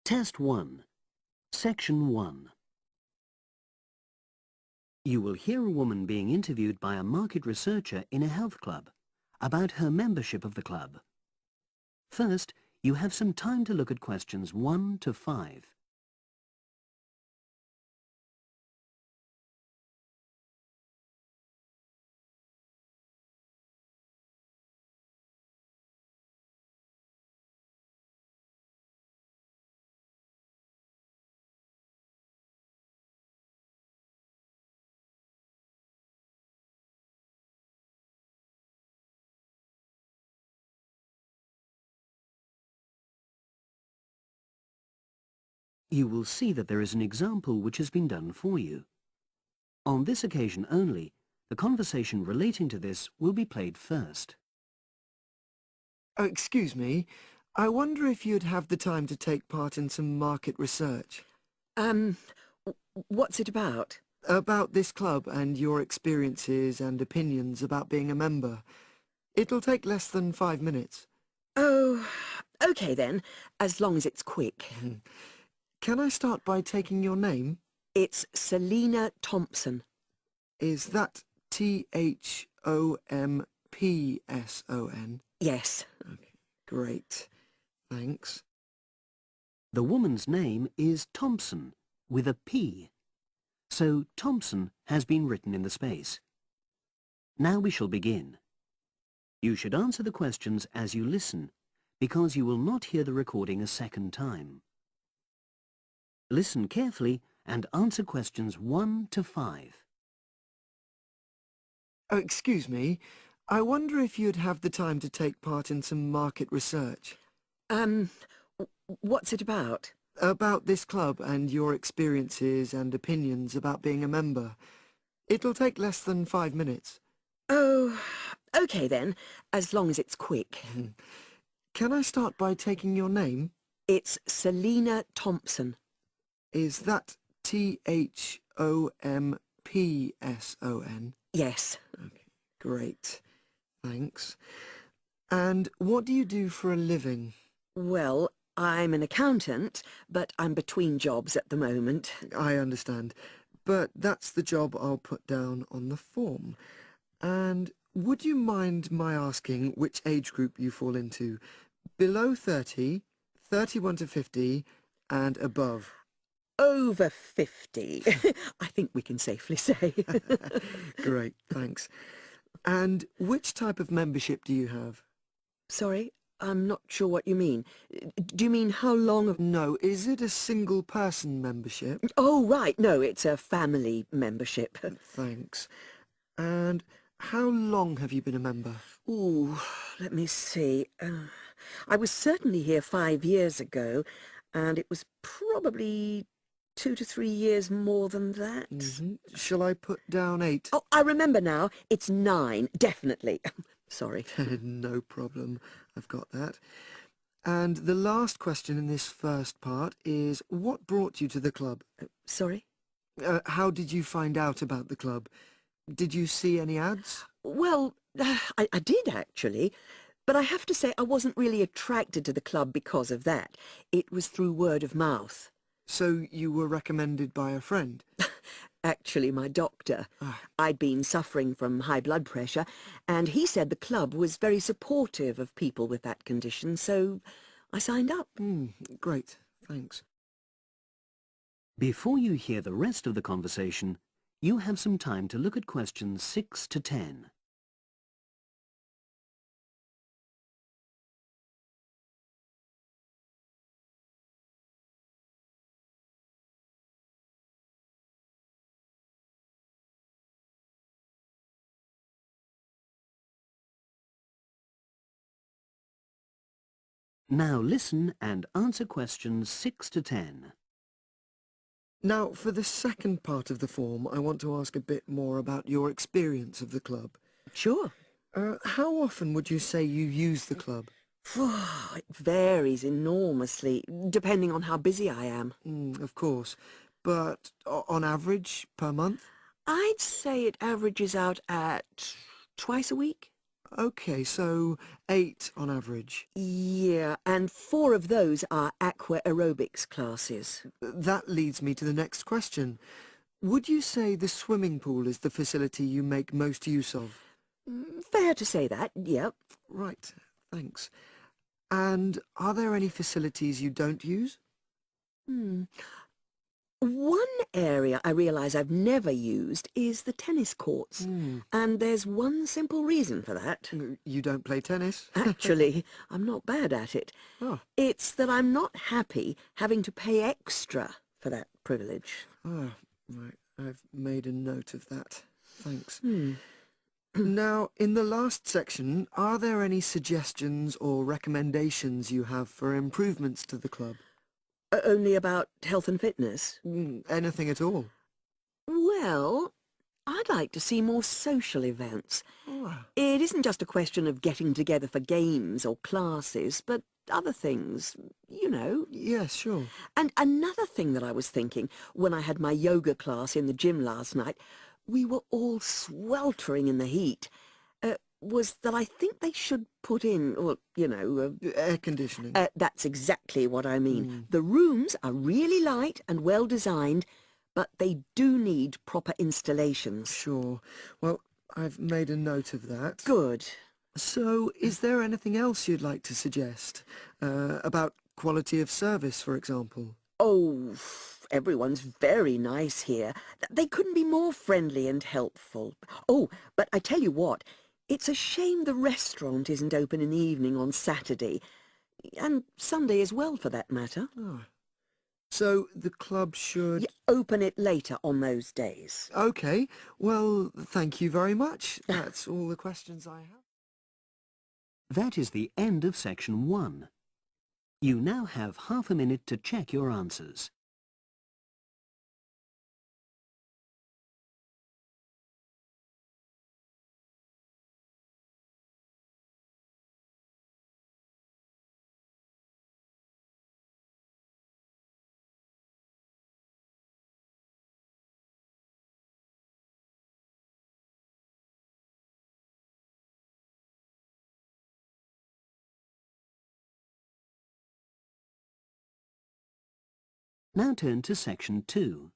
Test 1, Section 1. You will hear a woman being interviewed by a market researcher in a health club about her membership of the club. First, you have some time to look at questions 1 to 5. You will see that there is an example which has been done for you. On this occasion only, the conversation relating to this will be played first. Oh, excuse me. I wonder if you'd have the time to take part in some market research. What's it about? About this club and your experiences and opinions about being a member. It'll take less than 5 minutes. Oh, okay then, as long as it's quick. Can I start by taking your name? It's Selina Thompson. Is that Thompson? Yes. Okay, great. Thanks. The woman's name is Thompson, with a P. So Thompson has been written in the space. Now we shall begin. You should answer the questions as you listen, because you will not hear the recording a second time. Listen carefully and answer questions 1 to 5. Oh, excuse me. I wonder if you'd have the time to take part in some market research. What's it about? About this club and your experiences and opinions about being a member. It'll take less than 5 minutes. Oh, okay then, as long as it's quick. Can I start by taking your name? It's Selina Thompson. Is that Thompson? Yes. Okay, great. Thanks. And what do you do for a living? Well, I'm an accountant, but I'm between jobs at the moment. I understand. But that's the job I'll put down on the form. And would you mind my asking which age group you fall into? Below 30, 31 to 50, and above? Over 50, I think we can safely say. Great, thanks. And which type of membership do you have? Sorry, I'm not sure what you mean. Do you mean how long of... No, is it a single-person membership? Oh, right, no, it's a family membership. Thanks. And how long have you been a member? Ooh, let me see. I was certainly here 5 years ago, and it was probably 2 to 3 years more than that. Shall I put down 8? Oh, I remember now. It's 9, definitely. Sorry. No problem. I've got that. And the last question in this first part is, what brought you to the club? Sorry? How did you find out about the club? Did you see any ads? Well, I did actually, but I have to say I wasn't really attracted to the club because of that. It was through word of mouth. So you were recommended by a friend? Actually, my doctor. I'd been suffering from high blood pressure, and he said the club was very supportive of people with that condition, so I signed up. Great, thanks. Before you hear the rest of the conversation, you have some time to look at questions 6 to 10. Now listen and answer questions 6 to 10. Now, for the second part of the form, I want to ask a bit more about your experience of the club. Sure. How often would you say you use the club? It varies enormously, depending on how busy I am. Of course. But on average, per month? I'd say it averages out at twice a week. Okay, so 8 on average. Yeah, and 4 of those are aqua aerobics classes. That leads me to the next question. Would you say the swimming pool is the facility you make most use of? Fair to say that, yep. Right, thanks. And are there any facilities you don't use? Hmm. One area I realise I've never used is the tennis courts, and there's one simple reason for that. You don't play tennis? Actually, I'm not bad at it. Oh, It's that I'm not happy having to pay extra for that privilege. right. I've made a note of that. Thanks. Hmm. Now, in the last section, are there any suggestions or recommendations you have for improvements to the club? Only about health and fitness? Anything at all? Well, I'd like to see more social events. Oh, It isn't just a question of getting together for games or classes, but other things, you know. yes, sure. And another thing that I was thinking when I had my yoga class in the gym last night, we were all sweltering in the heat, was that I think they should put in, well, you know... Air conditioning. that's exactly what I mean. The rooms are really light and well designed, but they do need proper installations. Sure. Well, I've made a note of that. Good. So, is there anything else you'd like to suggest? About quality of service, for example? Oh, everyone's very nice here. They couldn't be more friendly and helpful. Oh, but I tell you what, it's a shame the restaurant isn't open in the evening on Saturday, and Sunday as well, for that matter. Oh. So, the club should... Open it later on those days. Okay. Well, thank you very much. That's all the questions I have. That is the end of section 1. You now have half a minute to check your answers. Now turn to section 2.